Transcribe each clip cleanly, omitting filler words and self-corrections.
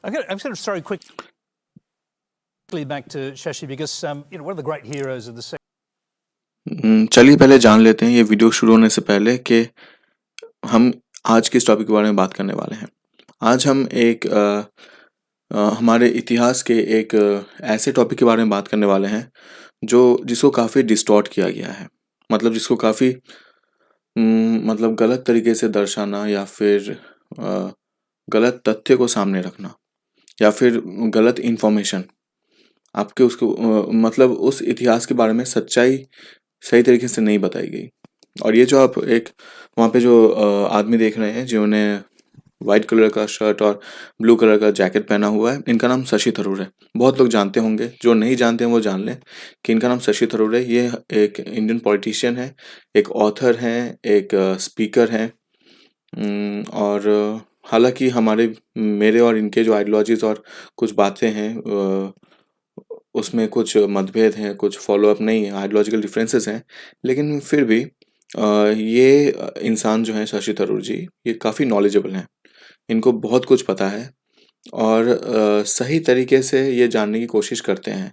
I'm going to sorry quickly back to Shashi because one of the great heroes of the चलिए पहले जान लेते हैं ये वीडियो शुरू होने से पहले कि हम आज किस टॉपिक के बारे में बात करने वाले हैं। आज हम हमारे इतिहास के एक ऐसे टॉपिक के बारे में बात करने वाले हैं जिसको काफ़ी डिस्टॉर्ट किया गया है। मतलब जिसको काफ़ी मतलब गलत तरीके से दर्शाना या फिर गलत तथ्य को सामने रखना या फिर गलत इन्फॉर्मेशन आपके मतलब उस इतिहास के बारे में सच्चाई सही तरीके से नहीं बताई गई। और ये जो आप वहाँ पे जो आदमी देख रहे हैं जिन्होंने वाइट कलर का शर्ट और ब्लू कलर का जैकेट पहना हुआ है, इनका नाम शशि थरूर है। बहुत लोग जानते होंगे, जो नहीं जानते हैं वो जान लें कि इनका नाम शशि थरूर है। ये एक इंडियन पॉलिटिशियन है, एक ऑथर हैं, एक स्पीकर हैं। और हालांकि मेरे और इनके जो आइडियोलॉजीज और कुछ बातें हैं उसमें कुछ मतभेद हैं, कुछ फॉलोअप नहीं है, आइडियोलॉजिकल डिफरेंसेस हैं, लेकिन फिर भी ये इंसान जो हैं शशि थरूर जी, ये काफ़ी नॉलेजेबल हैं। इनको बहुत कुछ पता है और सही तरीके से ये जानने की कोशिश करते हैं।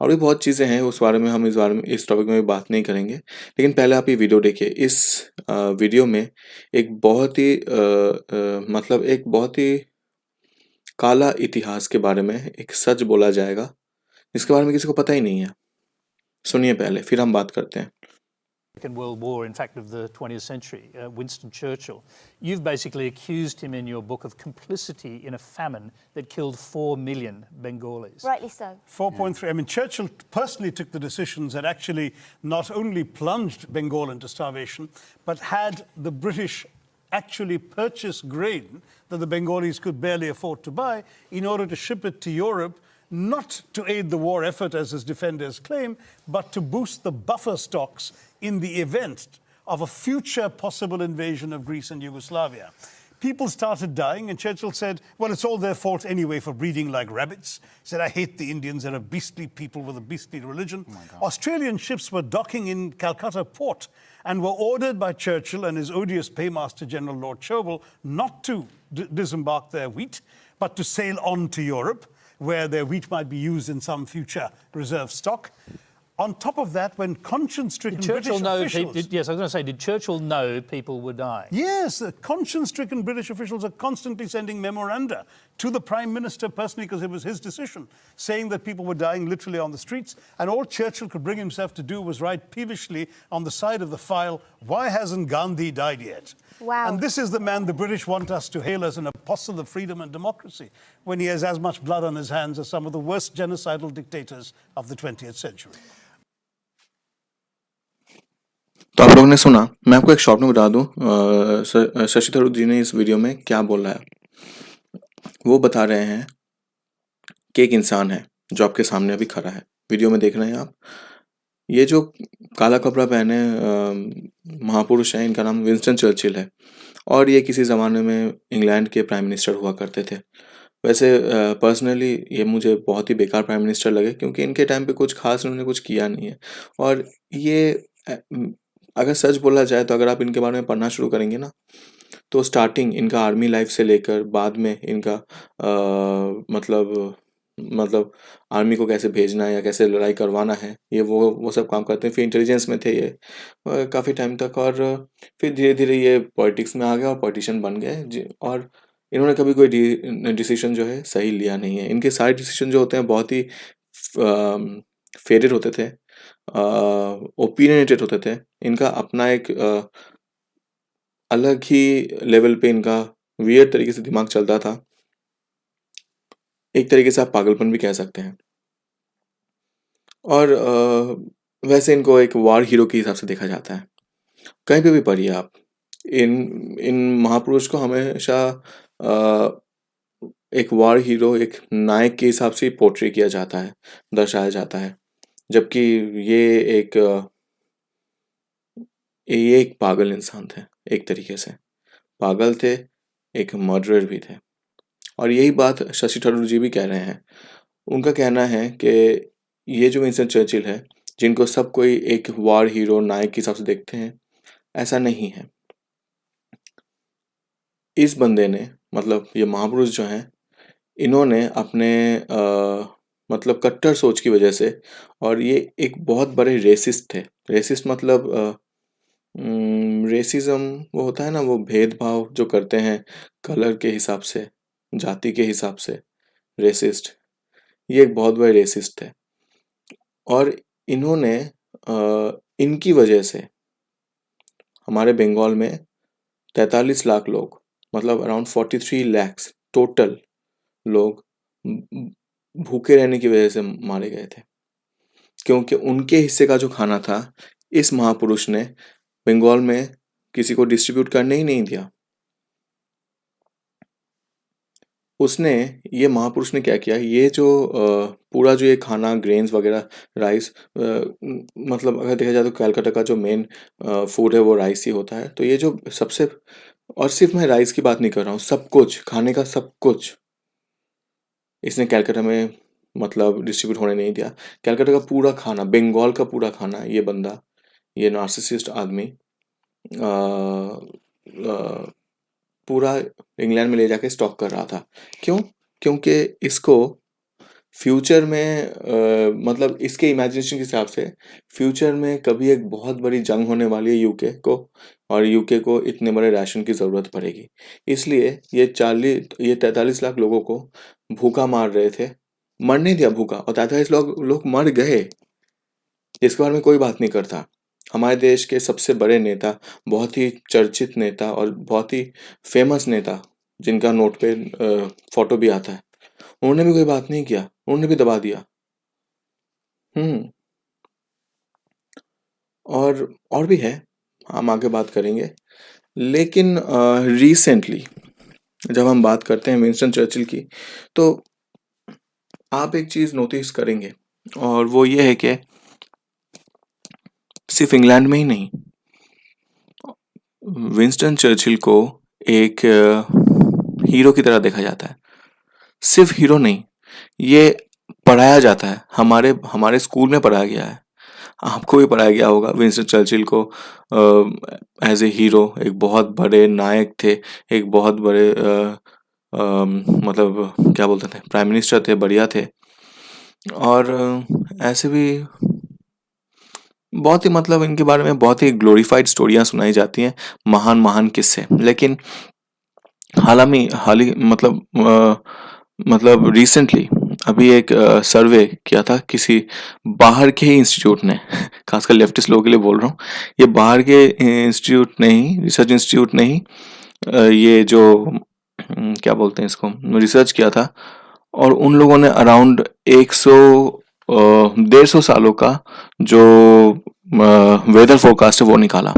और भी बहुत चीज़ें हैं, इस बारे में इस टॉपिक में भी बात नहीं करेंगे। लेकिन पहले आप ये वीडियो देखिए। इस वीडियो में एक बहुत ही मतलब एक बहुत ही काला इतिहास के बारे में एक सच बोला जाएगा, जिसके बारे में किसी को पता ही नहीं है। सुनिए पहले, फिर हम बात करते हैं। Second World War, in fact, of the 20th century, Winston Churchill. You've basically accused him in your book of complicity in a famine that killed 4 million Bengalis. Rightly so. 4.3. I mean, Churchill personally took the decisions that actually not only plunged Bengal into starvation, but had the British actually purchase grain that the Bengalis could barely afford to buy in order to ship it to Europe, not to aid the war effort as his defenders claim, but to boost the buffer stocks in the event of a future possible invasion of Greece and Yugoslavia. People started dying, and Churchill said, well, it's all their fault anyway for breeding like rabbits. He said, I hate the Indians, they're a beastly people with a beastly religion. Australian ships were docking in Calcutta port and were ordered by Churchill and his odious paymaster, General Lord Cherwell, not to disembark their wheat, but to sail on to Europe, where their wheat might be used in some future reserve stock. On top of that, when conscience-stricken British officials... Yes, I was going to say, did Churchill know people were dying? Yes, conscience-stricken British officials are constantly sending memoranda to the Prime Minister personally, because it was his decision, saying that people were dying literally on the streets, and all Churchill could bring himself to do was write peevishly on the side of the file, why hasn't Gandhi died yet? Wow. And this is the man the British want us to hail as an apostle of freedom and democracy, when he has as much blood on his hands as some of the worst genocidal dictators of the 20th century. तो आप लोगों ने सुना। मैं आपको एक short में बता दूं शशि थरूर जी ने इस वीडियो में क्या बोला है। वो बता रहे हैं कि एक इंसान है जो आपके सामने अभी खड़ा है, वीडियो में देख रहे हैं आप। ये जो काला कपड़ा पहने महापुरुष हैं, इनका नाम विंस्टन चर्चिल है और ये किसी ज़माने में इंग्लैंड के प्राइम मिनिस्टर हुआ करते थे। वैसे पर्सनली ये मुझे बहुत ही बेकार प्राइम मिनिस्टर लगे, क्योंकि इनके टाइम पे कुछ खास इन्होंने कुछ किया नहीं है। और ये अगर सच बोला जाए तो अगर आप इनके बारे में पढ़ना शुरू करेंगे ना, तो स्टार्टिंग इनका आर्मी लाइफ से लेकर बाद में इनका मतलब आर्मी को कैसे भेजना है या कैसे लड़ाई करवाना है, ये वो सब काम करते हैं। फिर इंटेलिजेंस में थे ये काफ़ी टाइम तक, और फिर धीरे धीरे ये पॉलिटिक्स में आ गए और पॉलिटिशियन बन गए। और इन्होंने कभी कोई डिसीजन जो है सही लिया नहीं है। इनके सारे डिसीजन जो होते हैं बहुत ही फेडेड होते थे, ओपिनियनेटेड होते थे। इनका अपना एक अलग ही लेवल पे इनका वियर्ड तरीके से दिमाग चलता था। एक तरीके से आप पागलपन भी कह सकते हैं। और वैसे इनको एक वॉर हीरो के हिसाब से देखा जाता है। कहीं पे भी पढ़िए आप, इन महापुरुष को हमेशा एक वॉर हीरो, एक नायक के हिसाब से पोर्ट्रे किया जाता है, दर्शाया जाता है। जबकि ये एक पागल इंसान थे, एक तरीके से पागल थे, एक मर्डरर भी थे। और यही बात शशि थरूर जी भी कह रहे हैं। उनका कहना है कि ये जो विंस्टन चर्चिल है, जिनको सब कोई एक वॉर हीरो, नायक के हिसाब से देखते हैं, ऐसा नहीं है। इस बंदे ने, मतलब ये महापुरुष जो हैं, इन्होंने अपने मतलब कट्टर सोच की वजह से, और ये एक बहुत बड़े रेसिस्ट थे। रेसिस्ट मतलब रेसिज्म वो होता है ना, वो भेदभाव जो करते हैं कलर के हिसाब से, जाति के हिसाब से। रेसिस्ट, ये एक बहुत बड़े रेसिस्ट थे। और इन्होंने इनकी वजह से हमारे बंगाल में 43 लाख लोग, मतलब अराउंड 43 लैक्स टोटल लोग भूखे रहने की वजह से मारे गए थे, क्योंकि उनके हिस्से का जो खाना था इस महापुरुष ने बंगाल में किसी को डिस्ट्रीब्यूट करने ही नहीं दिया। उसने, ये महापुरुष ने क्या किया, ये जो पूरा जो ये खाना, ग्रेन्स वगैरह, राइस, मतलब अगर देखा जाए तो कलकत्ता का जो मेन फूड है वो राइस ही होता है। तो ये जो सबसे, और सिर्फ मैं राइस की बात नहीं कर रहा हूँ, सब कुछ खाने का सब कुछ इसने कलकत्ता में मतलब डिस्ट्रीब्यूट होने नहीं दिया। कलकत्ता का पूरा खाना, बंगाल का पूरा खाना, ये बंदा, ये नार्सिसिस्ट आदमी पूरा इंग्लैंड में ले जाके स्टॉक कर रहा था। क्यों? क्योंकि इसको फ्यूचर में मतलब इसके इमेजिनेशन के हिसाब से फ्यूचर में कभी एक बहुत बड़ी जंग होने वाली है यूके को, और यूके को इतने बड़े राशन की ज़रूरत पड़ेगी। इसलिए ये 43 लाख लोगों को भूखा मार रहे थे। मर नहीं दिया भूखा, और 43 लोग मर गए, इसके बारे में कोई बात नहीं करता। हमारे देश के सबसे बड़े नेता, बहुत ही चर्चित नेता और बहुत ही फेमस नेता, जिनका नोट पे फोटो भी आता है, उन्होंने भी कोई बात नहीं किया, उन्होंने भी दबा दिया। हम्म। और भी है, हम आगे बात करेंगे। लेकिन रिसेंटली जब हम बात करते हैं विंस्टन चर्चिल की, तो आप एक चीज़ नोटिस करेंगे, और वो ये है कि सिर्फ इंग्लैंड में ही नहीं, विंस्टन चर्चिल को एक हीरो की तरह देखा जाता है। सिर्फ हीरो नहीं, ये पढ़ाया जाता है, हमारे हमारे स्कूल में पढ़ाया गया है, आपको भी पढ़ाया गया होगा विंस्टन चर्चिल को एज ए हीरो। एक बहुत बड़े नायक थे, एक बहुत बड़े मतलब क्या बोलते थे, प्राइम मिनिस्टर थे, बढ़िया थे। और ऐसे भी बहुत ही, मतलब इनके बारे में बहुत ही ग्लोरीफाइड स्टोरियाँ सुनाई जाती हैं, महान महान किस्से। लेकिन हाल ही मतलब रिसेंटली अभी एक सर्वे किया था किसी बाहर के ही इंस्टीट्यूट ने, खासकर लेफ्टिस्ट लोगों के लिए बोल रहा हूँ, ये बाहर के इंस्टीट्यूट ने ही, रिसर्च इंस्टीट्यूट ने ही ये जो क्या बोलते हैं इसको, रिसर्च किया था। और उन लोगों ने अराउंड 150 सालों का जो वेदर फोरकास्ट है वो निकाला,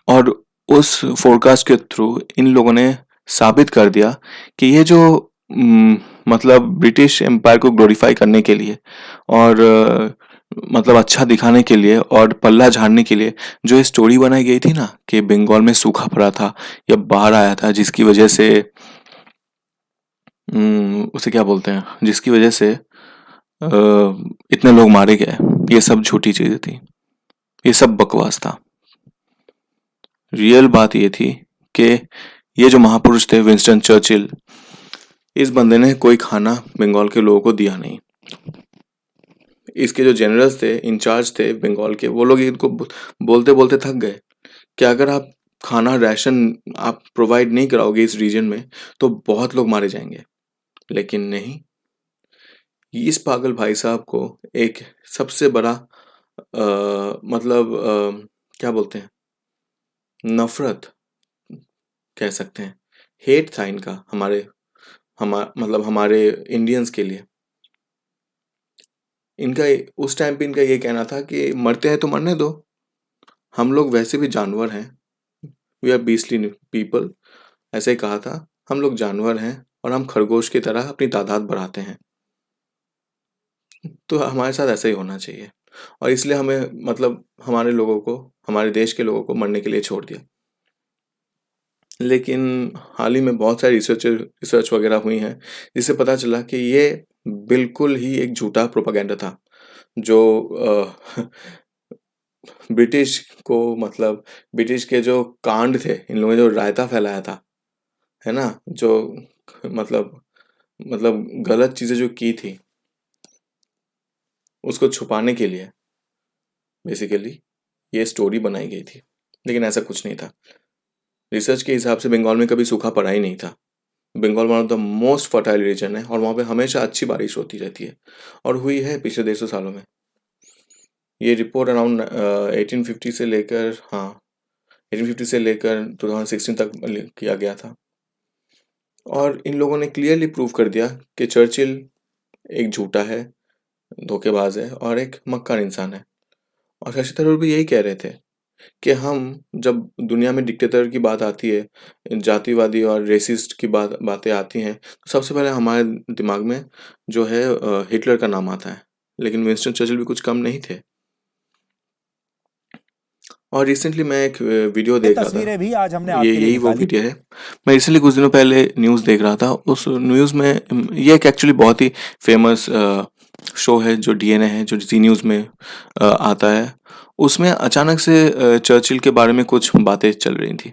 और उस फोरकास्ट के थ्रू इन लोगों ने साबित कर दिया कि ये जो मतलब ब्रिटिश एम्पायर को ग्लोरीफाई करने के लिए, और मतलब अच्छा दिखाने के लिए और पल्ला झाड़ने के लिए जो ये स्टोरी बनाई गई थी ना, कि बंगाल में सूखा पड़ा था या बाढ़ आया था, जिसकी वजह से उसे क्या बोलते हैं, जिसकी वजह से इतने लोग मारे गए, ये सब झूठी चीजें थी, ये सब बकवास था। रियल बात ये थी कि ये जो महापुरुष थे विंस्टन चर्चिल, इस बंदे ने कोई खाना बंगाल के लोगों को दिया नहीं। इसके जो जनरल्स थे, इंचार्ज थे बंगाल के, वो लोग इनको बोलते बोलते थक गए कि अगर आप खाना राशन आप प्रोवाइड नहीं कराओगे इस रीजन में तो बहुत लोग मारे जाएंगे। लेकिन नहीं, इस पागल भाई साहब को एक सबसे बड़ा मतलब क्या बोलते हैं, नफरत कह सकते हैं, हेट था इनका मतलब हमारे इंडियंस के लिए। इनका उस टाइम पे इनका ये कहना था कि मरते हैं तो मरने दो, हम लोग वैसे भी जानवर हैं, वी आर बीस्टली पीपल, ऐसे ही कहा था, हम लोग जानवर हैं और हम खरगोश की तरह अपनी तादाद बढ़ाते हैं, तो हमारे साथ ऐसा ही होना चाहिए। और इसलिए हमें, मतलब हमारे लोगों को, हमारे देश के लोगों को मरने के लिए छोड़ दिया। लेकिन हाल ही में बहुत सारी रिसर्च वगैरह हुई हैं, जिससे पता चला कि ये बिल्कुल ही एक झूठा प्रोपागेंडा था, जो ब्रिटिश को, मतलब ब्रिटिश के जो कांड थे, इन लोगों ने जो रायता फैलाया था, है ना, जो मतलब मतलब गलत चीज़ें जो की थी उसको छुपाने के लिए बेसिकली ये स्टोरी बनाई गई थी, लेकिन ऐसा कुछ नहीं था। रिसर्च के हिसाब से बंगाल में कभी सूखा पड़ा ही नहीं था। Bengal one of the most fertile region है और वहाँ पे हमेशा अच्छी बारिश होती रहती है और हुई है पिछले 150 सालों में। ये रिपोर्ट अराउंड 1850 से लेकर 1850 से लेकर 2016 तक किया गया था और इन लोगों ने क्लियरली प्रूव कर दिया कि चर्चिल एक झूठा है, धोखेबाज है और एक मक्कार इंसान है। और शशि थरूर भी यही कह रहे थे कि हम जब दुनिया में डिक्टेटर की बात आती है, जातिवादी और रेसिस्ट की बातें आती हैं, तो सबसे पहले हमारे दिमाग में जो है हिटलर का नाम आता है, लेकिन विंस्टन चर्चिल भी कुछ कम नहीं थे। और रिसेंटली मैं एक वीडियो देख रहा तस्वीरें भी आज हमने था, आपके लिए यही वो निकाली। वीडियो है। मैं रिसेंटली कुछ दिनों पहले न्यूज़ देख रहा था। उस न्यूज़ में ये एक एक्चुअली बहुत ही फेमस शो है जो डीएनए है, जो जी न्यूज़ में आता है। उसमें अचानक से चर्चिल के बारे में कुछ बातें चल रही थी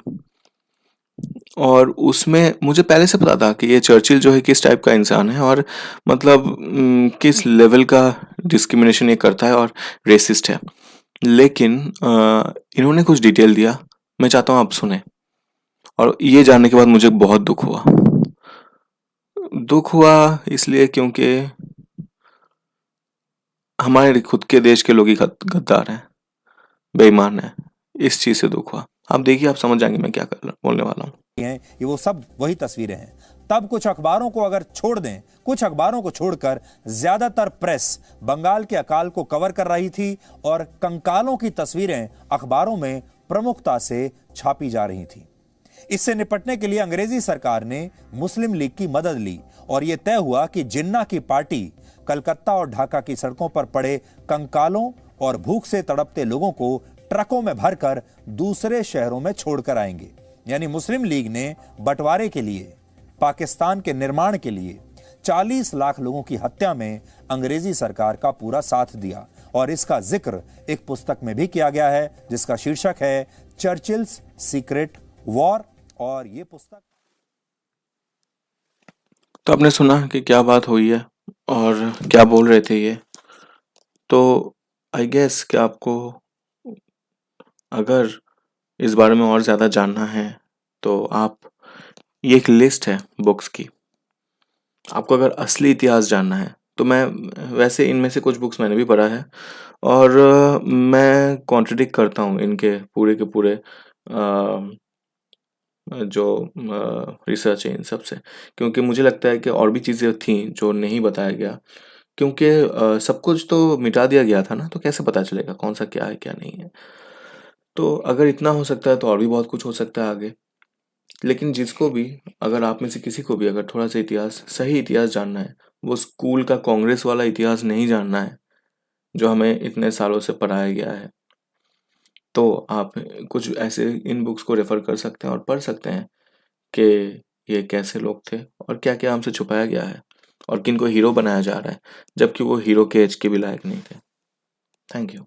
और उसमें मुझे पहले से पता था कि ये चर्चिल जो है किस टाइप का इंसान है और मतलब किस लेवल का डिस्क्रिमिनेशन ये करता है और रेसिस्ट है। लेकिन इन्होंने कुछ डिटेल दिया, मैं चाहता हूँ आप सुने। और ये जानने के बाद मुझे बहुत दुख हुआ। दुख हुआ इसलिए क्योंकि हमारे खुद के देश के लोग ही गद्दार हैं, बेईमान हैं। इस चीज़ से दुख हुआ। आप देखिए, आप समझ जाएंगे मैं क्या बोलने वाला हूँ। हैं, ये वो सब वही तस्वीरें हैं। तब कुछ अखबारों को अगर छोड़ दें, कुछ अखबारों को छोड़कर ज्यादातर प्रेस बंगाल के अकाल को कवर कर रही थी और कंकालों की तस्वीरें अखबारों में प्रमुखता से छापी जा रही थी। इससे निपटने के लिए अंग्रेजी सरकार ने मुस्लिम लीग की मदद ली और यह तय हुआ कि जिन्ना की पार्टी कलकत्ता और ढाका की सड़कों पर पड़े कंकालों और भूख से तड़पते लोगों को ट्रकों में भरकर दूसरे शहरों में छोड़कर आएंगे। यानी मुस्लिम लीग ने बंटवारे के लिए, पाकिस्तान के निर्माण के लिए 40 लाख लोगों की हत्या में अंग्रेजी सरकार का पूरा साथ दिया और इसका जिक्र एक पुस्तक में भी किया गया है जिसका शीर्षक है चर्चिल्स सीक्रेट वॉर। और ये पुस्तक तो आपने सुना कि क्या बात हुई है और क्या बोल रहे थे ये। तो आई गेस कि आपको अगर इस बारे में और ज़्यादा जानना है तो आप, ये एक लिस्ट है बुक्स की। आपको अगर असली इतिहास जानना है तो मैं, वैसे इनमें से कुछ बुक्स मैंने भी पढ़ा है और मैं कॉन्ट्रडिक्ट करता हूँ इनके पूरे के पूरे जो रिसर्च है इन सब से, क्योंकि मुझे लगता है कि और भी चीज़ें थी जो नहीं बताया गया, क्योंकि सब कुछ तो मिटा दिया गया था ना, तो कैसे पता चलेगा कौन सा क्या है क्या नहीं है। तो अगर इतना हो सकता है तो और भी बहुत कुछ हो सकता है आगे। लेकिन जिसको भी, अगर आप में से किसी को भी अगर थोड़ा सा इतिहास, सही इतिहास जानना है, वो स्कूल का कांग्रेस वाला इतिहास नहीं जानना है जो हमें इतने सालों से पढ़ाया गया है, तो आप कुछ ऐसे इन बुक्स को रेफर कर सकते हैं और पढ़ सकते हैं कि ये कैसे लोग थे और क्या क्या हमसे छुपाया गया है और किन को हीरो बनाया जा रहा है, जबकि वो हीरो के एज के भी लायक नहीं थे। Thank you.